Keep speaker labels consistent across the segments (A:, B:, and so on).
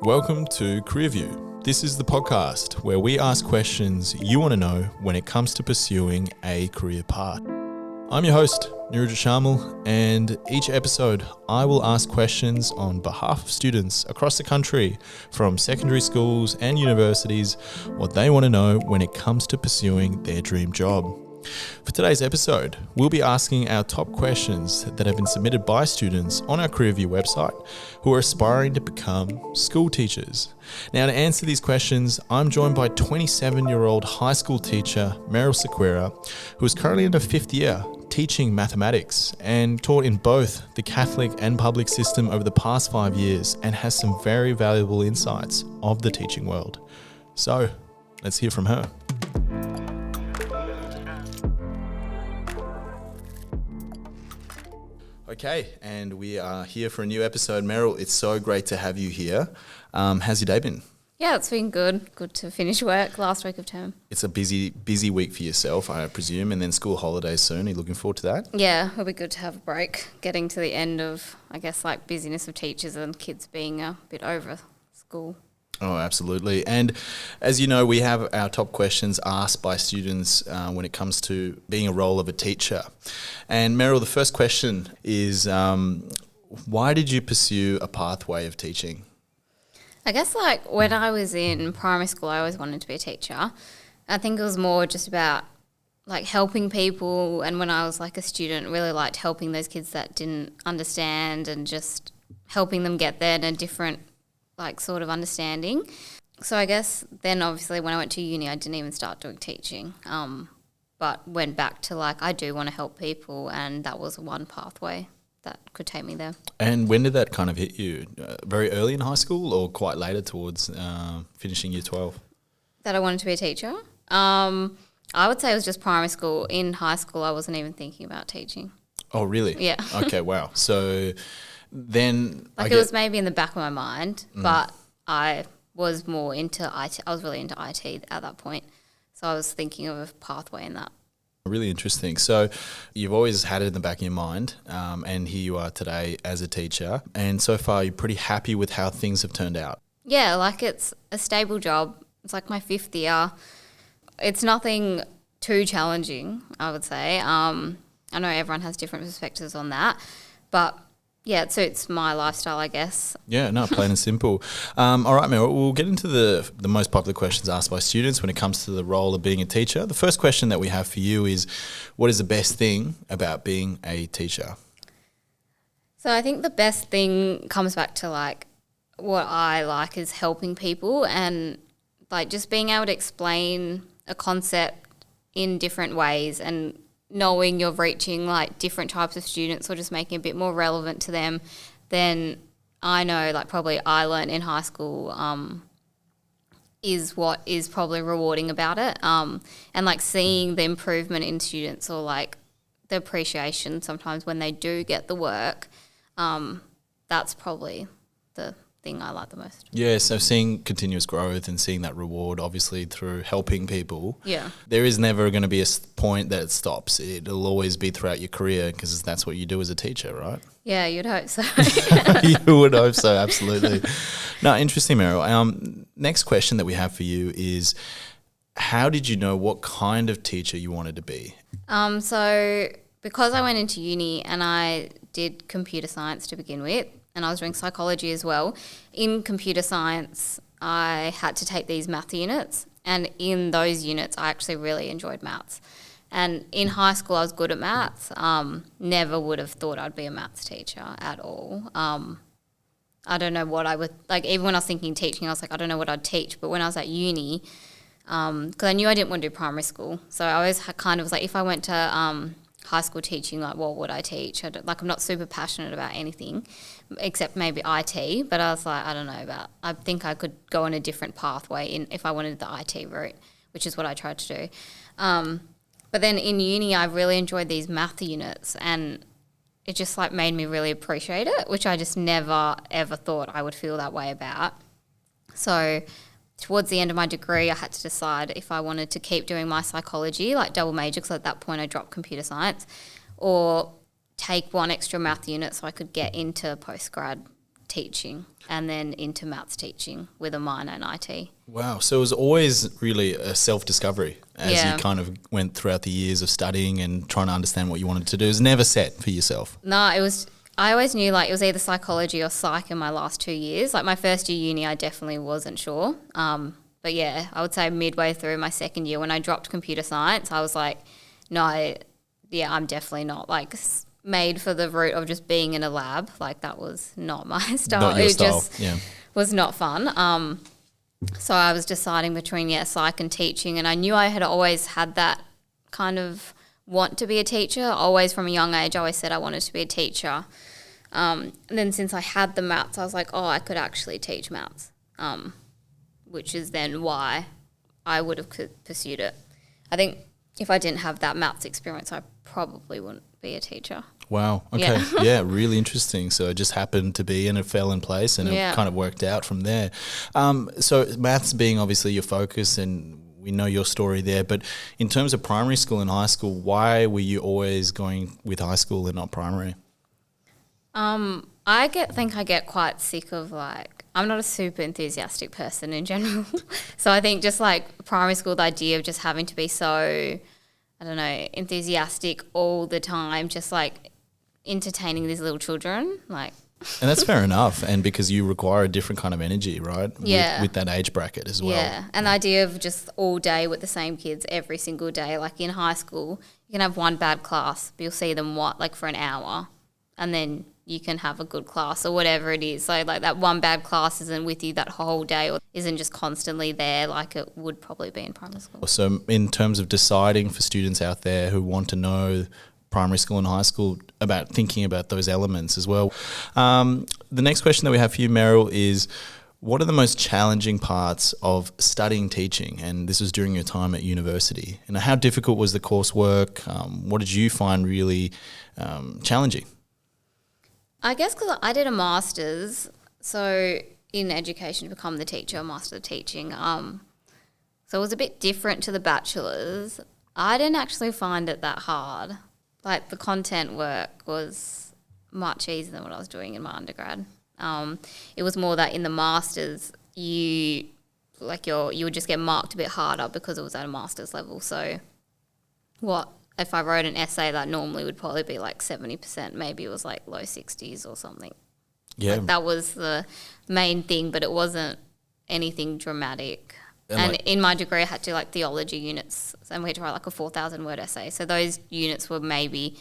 A: Welcome to Career View. This is the podcast where we ask questions you want to know when it comes to pursuing a career path. I'm your host, Niraj Shamal, and each episode I will ask questions on behalf of students across the country from secondary schools and universities what they want to know when it comes to pursuing their dream job. For today's episode, we'll be asking our top questions that have been submitted by students on our Career View website who are aspiring to become school teachers. Now, to answer these questions, I'm joined by 27-year-old high school teacher Merryl Sequeira, who is currently in her fifth year teaching mathematics and taught in both the Catholic and public system over the past 5 years and has some very valuable insights of the teaching world. So, let's hear from her. Okay, and we are here for a new episode. Merryl, it's so great to have you here. How's your day been?
B: Yeah, it's been good. Good to finish work last week of term.
A: It's a busy week for yourself, I presume, and then school holidays soon. Are you looking forward to that?
B: Yeah, it'll be good to have a break. Getting to the end of, I guess, like busyness of teachers and kids being a bit over school.
A: Oh, absolutely. And as you know, we have our top questions asked by students when it comes to being a role of a teacher. And Merryl, the first question is, why did you pursue a pathway of teaching?
B: I guess like when I was in primary school, I always wanted to be a teacher. I think it was more just about like helping people. And when I was like a student, really liked helping those kids that didn't understand and just helping them get there in a different like sort of understanding. So I guess then obviously when I went to uni, I didn't even start doing teaching, but went back to like I do want to help people, and that was one pathway that could take me there. And
A: when did that kind of hit you? Very early in high school or quite later towards finishing year 12?
B: That I wanted to be a teacher? I would say it was just primary school. In high school, I wasn't even thinking about teaching.
A: Oh, really?
B: Yeah.
A: Okay, wow. So then
B: it was maybe in the back of my mind, but I was more into IT. I was really into IT at that point. So I was thinking of a pathway in that.
A: Really interesting. So you've always had it in the back of your mind, and here you are today as a teacher. And so far, you're pretty happy with how things have turned out?
B: Yeah, like it's a stable job. It's like my fifth year. It's nothing too challenging, I would say. I know everyone has different perspectives on that, but yeah, it suits my lifestyle, I guess.
A: Yeah, no, plain and simple. All right, Merryl, we'll get into the most popular questions asked by students when it comes to the role of being a teacher. The first question that we have for you is, what is the best thing about being a teacher?
B: So I think the best thing comes back to like what I like is helping people and like just being able to explain a concept in different ways and knowing you're reaching like different types of students or just making it a bit more relevant to them than I know like probably I learned in high school is what is probably rewarding about it. And like seeing the improvement in students or like the appreciation sometimes when they do get the work, that's probably the thing I like the most.
A: Yeah, so seeing continuous growth and seeing that reward obviously through helping people.
B: Yeah.
A: There is never going to be a point that it stops. It'll always be throughout your career because that's what you do as a teacher, right?
B: Yeah, you'd hope so.
A: You would hope so, absolutely. No, interesting, Merryl. Next question that we have for you is, how did you know what kind of teacher you wanted to be?
B: So because I went into uni and I did computer science to begin with, and I was doing psychology as well. In computer science, I had to take these math units, and in those units, I actually really enjoyed maths. And in high school, I was good at maths. Never would have thought I'd be a maths teacher at all. I don't know what I would, like even when I was thinking teaching, I was like, I don't know what I'd teach. But when I was at uni, because I knew I didn't want to do primary school, so I always kind of was like, if I went to high school teaching, like what would I teach? I'm not super passionate about anything except maybe IT, but I was like, I think I could go on a different pathway if I wanted the IT route, which is what I tried to do. But then in uni, I really enjoyed these math units, and it just like made me really appreciate it, which I just never ever thought I would feel that way about. So towards the end of my degree, I had to decide if I wanted to keep doing my psychology, like double major, because at that point I dropped computer science, or take one extra math unit so I could get into postgrad teaching and then into maths teaching with a minor in IT.
A: Wow. So it was always really a self-discovery as
B: Yeah.
A: you kind of went throughout the years of studying and trying to understand what you wanted to do. It was never set for yourself.
B: No, I always knew like it was either psychology or psych in my last 2 years. Like my first year uni, I definitely wasn't sure. But yeah, I would say midway through my second year when I dropped computer science, I was like, no, yeah, I'm definitely not like made for the route of just being in a lab. Like that was not my style.
A: Not your
B: it
A: style.
B: just
A: Yeah.
B: was not fun. So I was deciding between psych and teaching, and I knew I had always had that kind of want to be a teacher. Always from a young age, I always said I wanted to be a teacher. And then since I had the maths, I was like, oh, I could actually teach maths, which is then why I would have pursued it. I think if I didn't have that maths experience, I probably wouldn't be a teacher.
A: Wow. Okay. Yeah. Really interesting. So it just happened to be and it fell in place and
B: Yeah.
A: it kind of worked out from there. So maths being obviously your focus, and we know your story there, but in terms of primary school and high school, why were you always going with high school and not primary?
B: I get quite sick of like, I'm not a super enthusiastic person in general. So I think just like primary school, the idea of just having to be so, I don't know, enthusiastic all the time, just like entertaining these little children, like.
A: And that's fair enough. And because you require a different kind of energy, right?
B: Yeah.
A: With that age bracket as well.
B: Yeah. And the idea of just all day with the same kids every single day, like in high school, you can have one bad class, but you'll see them like for an hour, and then you can have a good class or whatever it is. So like that one bad class isn't with you that whole day or isn't just constantly there like it would probably be in primary school.
A: So in terms of deciding for students out there who want to know primary school and high school about thinking about those elements as well. The next question that we have for you, Merryl, is what are the most challenging parts of studying teaching? And this was during your time at university. And how difficult was the coursework? What did you find really challenging?
B: I guess because I did a master's, so in education to become the teacher, master of teaching. So it was a bit different to the bachelor's. I didn't actually find it that hard. Like the content work was much easier than what I was doing in my undergrad. It was more that in the master's you would just get marked a bit harder because it was at a master's level. So if I wrote an essay that normally would probably be like 70%, maybe it was like low 60s or something. Yeah. Like that was the main thing, but it wasn't anything dramatic. And in my degree, I had to like theology units, and we had to write like a 4,000 word essay. So those units were maybe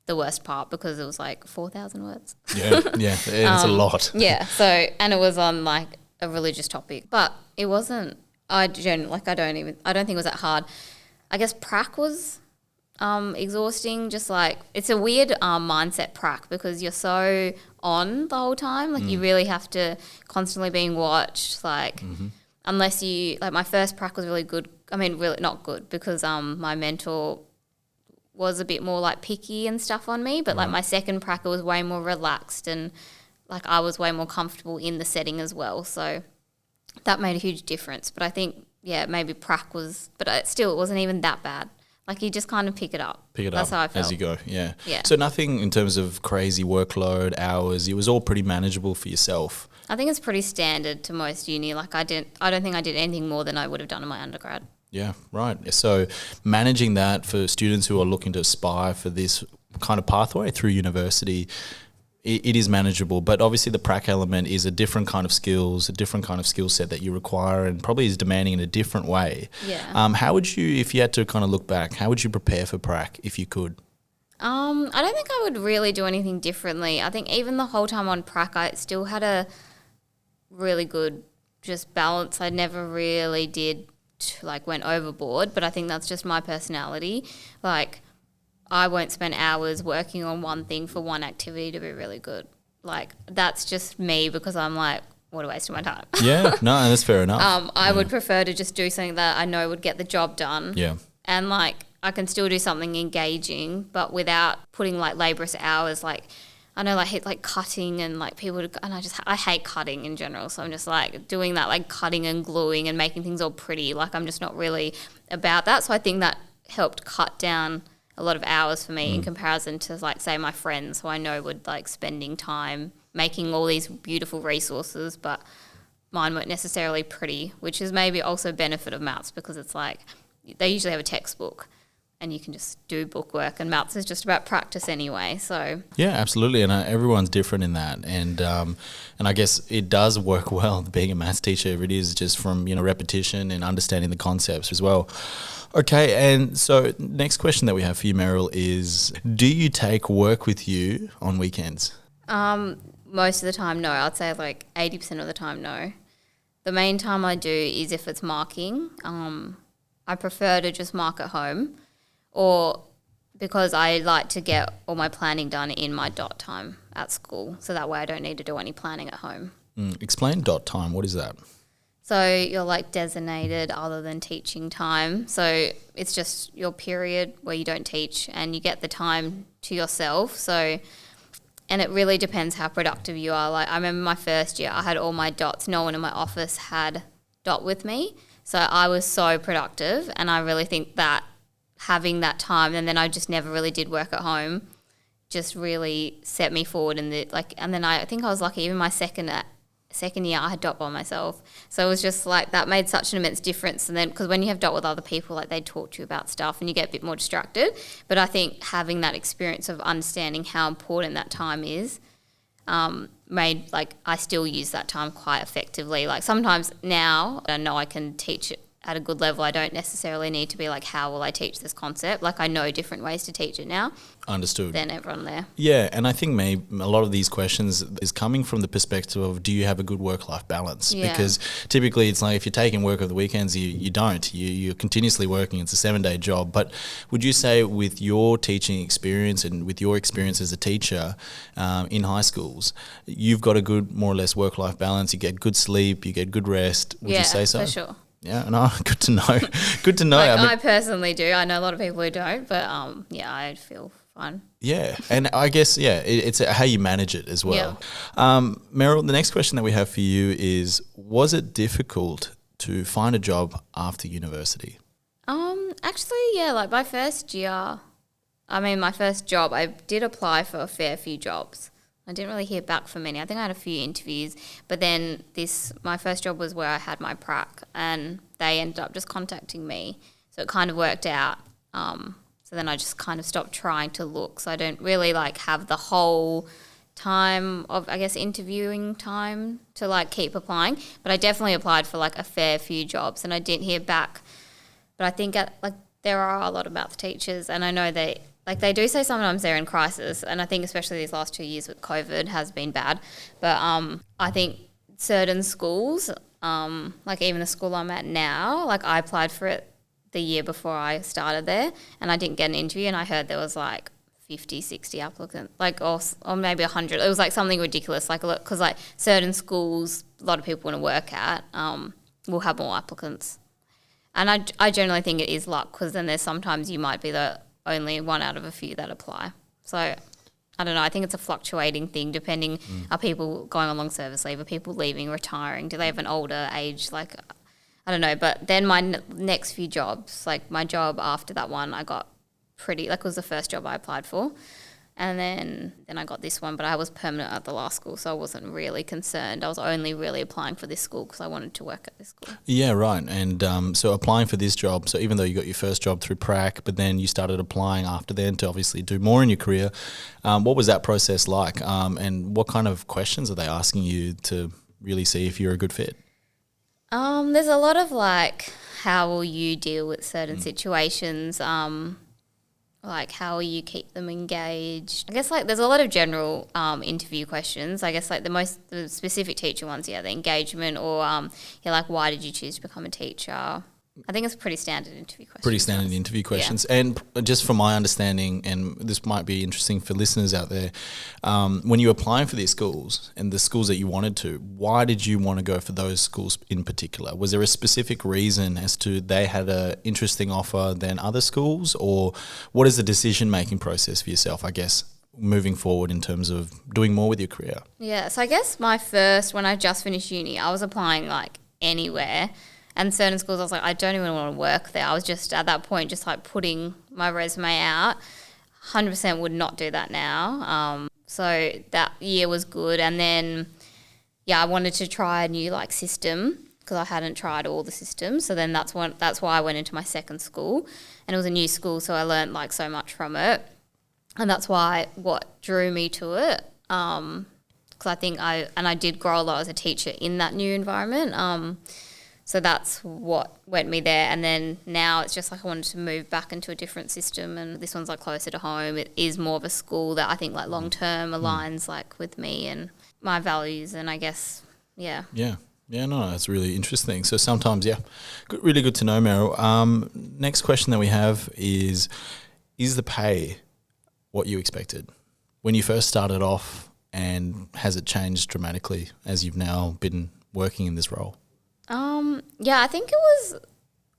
B: the worst part because it was like 4,000 words. Yeah,
A: it's a lot.
B: Yeah, so, and it was on like a religious topic, but it wasn't, I don't think it was that hard. I guess prac was exhausting, just like, it's a weird mindset prac because you're so on the whole time, like you really have to constantly being watched, like unless you, like my first prac was really good, I mean really not good because my mentor was a bit more like picky and stuff on me, but like my second prac was way more relaxed and like I was way more comfortable in the setting as well, so that made a huge difference. But I think maybe prac was, but it wasn't even that bad. Like you just kind of pick it up. That's how I felt.
A: As you go, yeah. So nothing in terms of crazy workload, hours, it was all pretty manageable for yourself.
B: I think it's pretty standard to most uni. Like I don't think I did anything more than I would have done in my undergrad. Yeah,
A: right. So managing that for students who are looking to aspire for this kind of pathway through university, it is manageable, but obviously the prac element is a different kind of skills, a different kind of skill set that you require and probably is demanding in a different way.
B: Yeah.
A: How would you, if you had to kind of look back, how would you prepare for prac if you could?
B: I don't think I would really do anything differently. I think even the whole time on prac, I still had a really good just balance. I never really went overboard, but I think that's just my personality. Like, I won't spend hours working on one thing for one activity to be really good. Like, that's just me because I'm like, what a waste of my time.
A: Yeah, no, that's fair enough.
B: I would prefer to just do something that I know would get the job done.
A: Yeah.
B: And, like, I can still do something engaging, but without putting, like, laborious hours. Like, I know, like cutting and, like, I hate cutting in general. So I'm just, like, doing that, like, cutting and gluing and making things all pretty. Like, I'm just not really about that. So I think that helped cut down a lot of hours for me in comparison to, like, say, my friends who I know would like spending time making all these beautiful resources, but mine weren't necessarily pretty, which is maybe also a benefit of maths because it's like they usually have a textbook and you can just do bookwork, and maths is just about practice anyway. So
A: yeah, absolutely, and everyone's different in that, and I guess it does work well being a maths teacher if it is just from repetition and understanding the concepts as well. Okay, and so next question that we have for you, Merrill, is do you take work with you on weekends?
B: Most of the time, no. I'd say like 80% of the time, no. The main time I do is if it's marking. I prefer to just mark at home, or because I like to get all my planning done in my dot time at school, so that way I don't need to do any planning at home.
A: Explain dot time. What is that?
B: So you're like designated other than teaching time. So it's just your period where you don't teach and you get the time to yourself. So, and it really depends how productive you are. Like I remember my first year, I had all my dots. No one in my office had dot with me. So I was so productive, and I really think that having that time, and then I just never really did work at home, just really set me forward in the and then I think I was lucky. Even my second year I had dot by myself, so it was just like that made such an immense difference. And then because when you have dot with other people, like they talk to you about stuff and you get a bit more distracted, but I think having that experience of understanding how important that time is made I still use that time quite effectively. Like sometimes now I know I can teach it at a good level. I don't necessarily need to be like, how will I teach this concept? Like I know different ways to teach it now.
A: Understood.
B: Than everyone there.
A: Yeah, and I think maybe a lot of these questions is coming from the perspective of, do you have a good work-life balance?
B: Yeah.
A: Because typically it's like if you're taking work over the weekends, you don't. You're continuously working. It's a 7-day job. But would you say with your teaching experience and with your experience as a teacher in high schools, you've got a good, more or less, work-life balance? You get good sleep, you get good rest. Would you say so?
B: Yeah, for sure.
A: Yeah, no, good to know. Good to know.
B: I personally do. I know a lot of people who don't, but I feel fine.
A: Yeah, and I guess, it's how you manage it as well. Yeah. Merrill, the next question that we have for you is, was it difficult to find a job after university?
B: Actually, yeah, like my first job, I did apply for a fair few jobs. I didn't really hear back from many. I think I had a few interviews, but then my first job was where I had my prac, and they ended up just contacting me. So it kind of worked out. So then I just kind of stopped trying to look. So I don't really have the whole time of, I guess, interviewing time to keep applying. But I definitely applied for a fair few jobs, and I didn't hear back. But I think there are a lot of math teachers, and I know they do say sometimes they're in crisis, and I think especially these last 2 years with COVID has been bad. But I think certain schools, even the school I'm at now, I applied for it the year before I started there, and I didn't get an interview, and I heard there was 50, 60 applicants, or maybe 100. It was something ridiculous, because certain schools a lot of people want to work at will have more applicants. And I generally think it is luck, because then there's sometimes you might be the only one out of a few that apply. So I don't know. I think it's a fluctuating thing depending, are people going on long service leave? Are people leaving, retiring? Do they have an older age? I don't know. But then my next few jobs, my job after that one, I got pretty, it was the first job I applied for. And then I got this one, but I was permanent at the last school, so I wasn't really concerned. I was only really applying for this school because I wanted to work at this school. Yeah,
A: right. And so applying for this job, so even though you got your first job through prac, but then you started applying after then to obviously do more in your career, what was that process like? And what kind of questions are they asking you to really see if you're a good fit?
B: There's a lot of how will you deal with certain situations, how will you keep them engaged? I guess there's a lot of general interview questions. I guess the specific teacher ones, the engagement, or why did you choose to become a teacher? I think it's pretty standard interview questions.
A: Pretty standard interview questions. Yeah. And just from my understanding, and this might be interesting for listeners out there, when you were applying for these schools and the schools that you wanted to, why did you want to go for those schools in particular? Was there a specific reason as to they had an interesting offer than other schools, or what is the decision-making process for yourself, I guess, moving forward in terms of doing more with your career?
B: Yeah, so I guess when I just finished uni, I was applying anywhere. And certain schools, I was I don't even want to work there. I was just, at that point, just putting my resume out. 100% would not do that now. So that year was good. And then, I wanted to try a new like system because I hadn't tried all the systems. So then that's why I went into my second school, and it was a new school, so I learned like so much from it. And that's what drew me to it. Because I think I did grow a lot as a teacher in that new environment. So that's what went me there. And then now it's just like I wanted to move back into a different system, and this one's like closer to home. It is more of a school that I think like long term aligns like with me and my values, and I guess, yeah.
A: Yeah. Yeah, no, that's really interesting. So sometimes, really good to know, Merryl. Next question that we have is the pay what you expected when you first started off, and has it changed dramatically as you've now been working in this role?
B: I think it was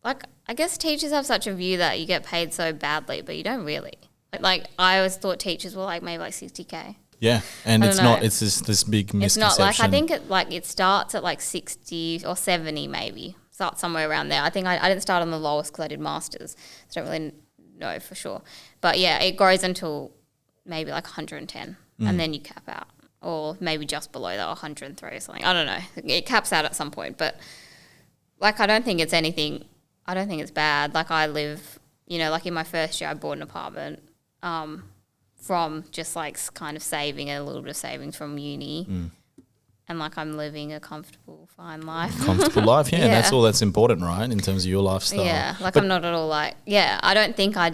B: like, I guess teachers have such a view that you get paid so badly, but you don't really. Like I always thought teachers were like maybe like 60K.
A: Yeah, and it's not. It's this big misconception. It's not
B: like, I think it starts at like 60 or 70 maybe. Starts somewhere around there. I think I didn't start on the lowest because I did masters, so I don't really know for sure. But yeah, it grows until maybe like 110, and then you cap out, or maybe just below that, 103 or something. I don't know. It caps out at some point, but like I don't think it's anything. I don't think it's bad. Like I live, like in my first year, I bought an apartment. From just like kind of saving a little bit of savings from uni, and like I'm living a comfortable, fine life.
A: Comfortable life, yeah. That's all that's important, right, in terms of your lifestyle.
B: Yeah, like I'm not at all like, I don't think I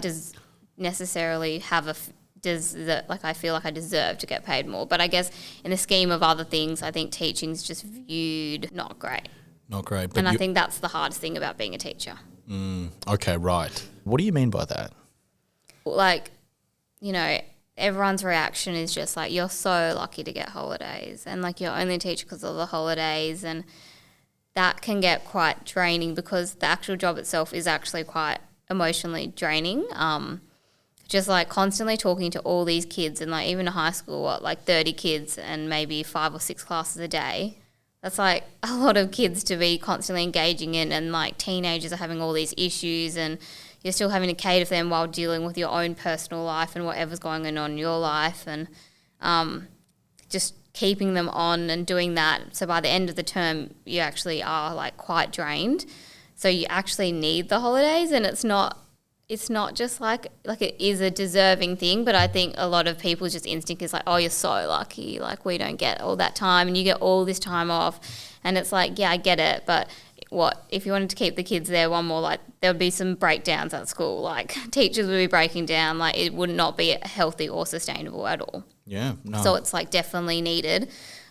B: necessarily have I feel like I deserve to get paid more. But I guess in the scheme of other things, I think teaching's just viewed not great.
A: Not great.
B: But I think that's the hardest thing about being a teacher.
A: Okay, right. What do you mean by that?
B: Like, everyone's reaction is just like, you're so lucky to get holidays, and like you're only a teacher because of the holidays, and that can get quite draining because the actual job itself is actually quite emotionally draining. Just like constantly talking to all these kids, and like even in high school, like 30 kids and maybe 5 or 6 classes a day. That's like a lot of kids to be constantly engaging in, and like teenagers are having all these issues, and you're still having to cater for them while dealing with your own personal life and whatever's going on in your life, and just keeping them on and doing that. So by the end of the term, you actually are like quite drained. So you actually need the holidays, and it's not just like it is a deserving thing, but I think a lot of people's just instinct is like, oh, you're so lucky, like we don't get all that time and you get all this time off. And it's like, yeah, I get it, but what if you wanted to keep the kids there one more, like there would be some breakdowns at school, like teachers would be breaking down, like it would not be healthy or sustainable at all.
A: Yeah, no.
B: So it's like definitely needed.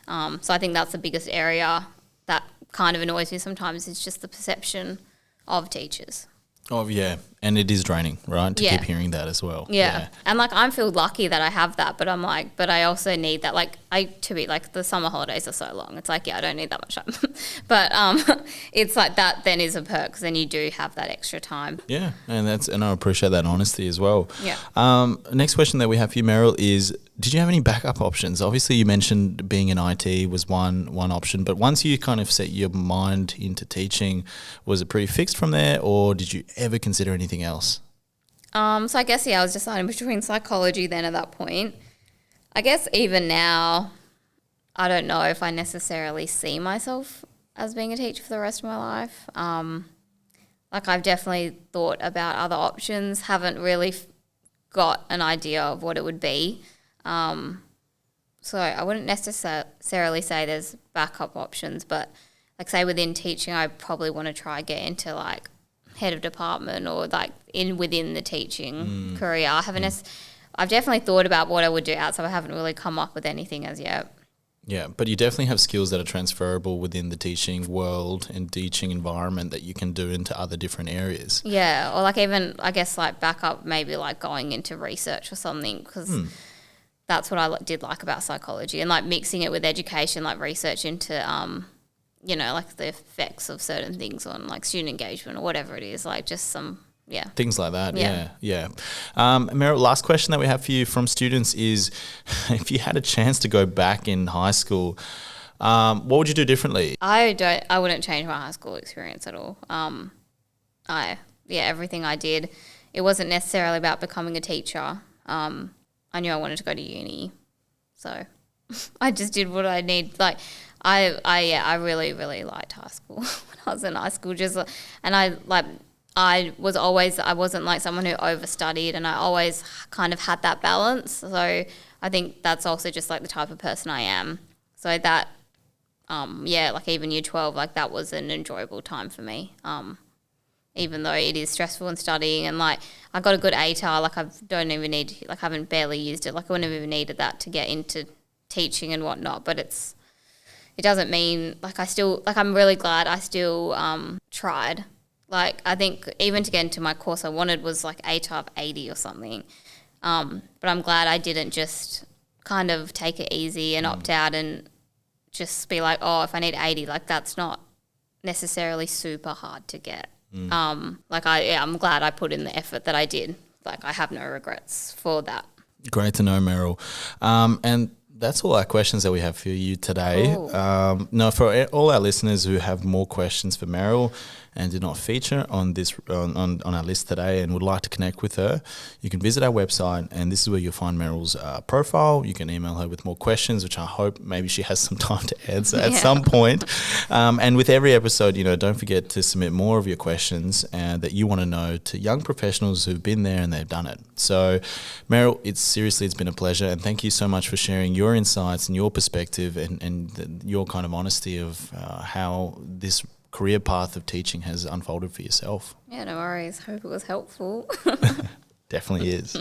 B: So I think that's the biggest area that kind of annoys me sometimes, is just the perception of teachers.
A: Oh, yeah. And it is draining, right, to keep hearing that as well.
B: Yeah. And, like, I feel lucky that I have that, but I'm like, but I also need that. Like, the summer holidays are so long. It's like, I don't need that much time. But it's like that then is a perk, because then you do have that extra time.
A: Yeah. And I appreciate that honesty as well.
B: Yeah.
A: Next question that we have for you, Merryl, is did you have any backup options? Obviously, you mentioned being in IT was one option, but once you kind of set your mind into teaching, was it pretty fixed from there, or did you ever consider anything else?
B: So I guess, I was deciding between psychology then at that point. I guess even now, I don't know if I necessarily see myself as being a teacher for the rest of my life. Like I've definitely thought about other options, haven't really got an idea of what it would be. So I wouldn't necessarily say there's backup options, but like say within teaching, I probably want to try get into like head of department or like within the teaching career. I've definitely thought about what I would do outside. I haven't really come up with anything as yet.
A: Yeah, but you definitely have skills that are transferable within the teaching world and teaching environment that you can do into other different areas.
B: Yeah, or like even, I guess, like backup, maybe like going into research or something, because that's what I did like about psychology, and like mixing it with education, like research into, like the effects of certain things on like student engagement or whatever it is, like just some,
A: things like that. Yeah. Merryl, last question that we have for you from students is, if you had a chance to go back in high school, what would you do differently?
B: I wouldn't change my high school experience at all. Everything I did, it wasn't necessarily about becoming a teacher. I knew I wanted to go to uni, So I just did what I need. Like I really, really liked high school when I was in high school. And I wasn't like someone who overstudied, and I always kind of had that balance. So I think that's also just like the type of person I am. So that, like even year 12, like that was an enjoyable time for me. Even though it is stressful in studying, and like I got a good ATAR, like I haven't barely used it. Like I wouldn't have even needed that to get into teaching and whatnot. But it doesn't mean like I'm really glad I still tried. Like I think even to get into my course I wanted was like ATAR of 80 or something. But I'm glad I didn't just kind of take it easy and opt out and just be like, oh, if I need 80, like that's not necessarily super hard to get. I'm glad I put in the effort that I did. Like I have no regrets for that.
A: Great to know, Merryl. And that's all our questions that we have for you today.
B: Cool.
A: For all our listeners who have more questions for Merryl and did not feature on this on our list today and would like to connect with her, you can visit our website, and this is where you'll find Merryl's profile. You can email her with more questions, which I hope maybe she has some time to answer at some point. And with every episode, don't forget to submit more of your questions that you want to know to young professionals who've been there and they've done it. So, Merryl, it's been a pleasure, and thank you so much for sharing your insights and your perspective and your kind of honesty of how this career path of teaching has unfolded for yourself.
B: Yeah, no worries. Hope it was helpful.
A: Definitely is.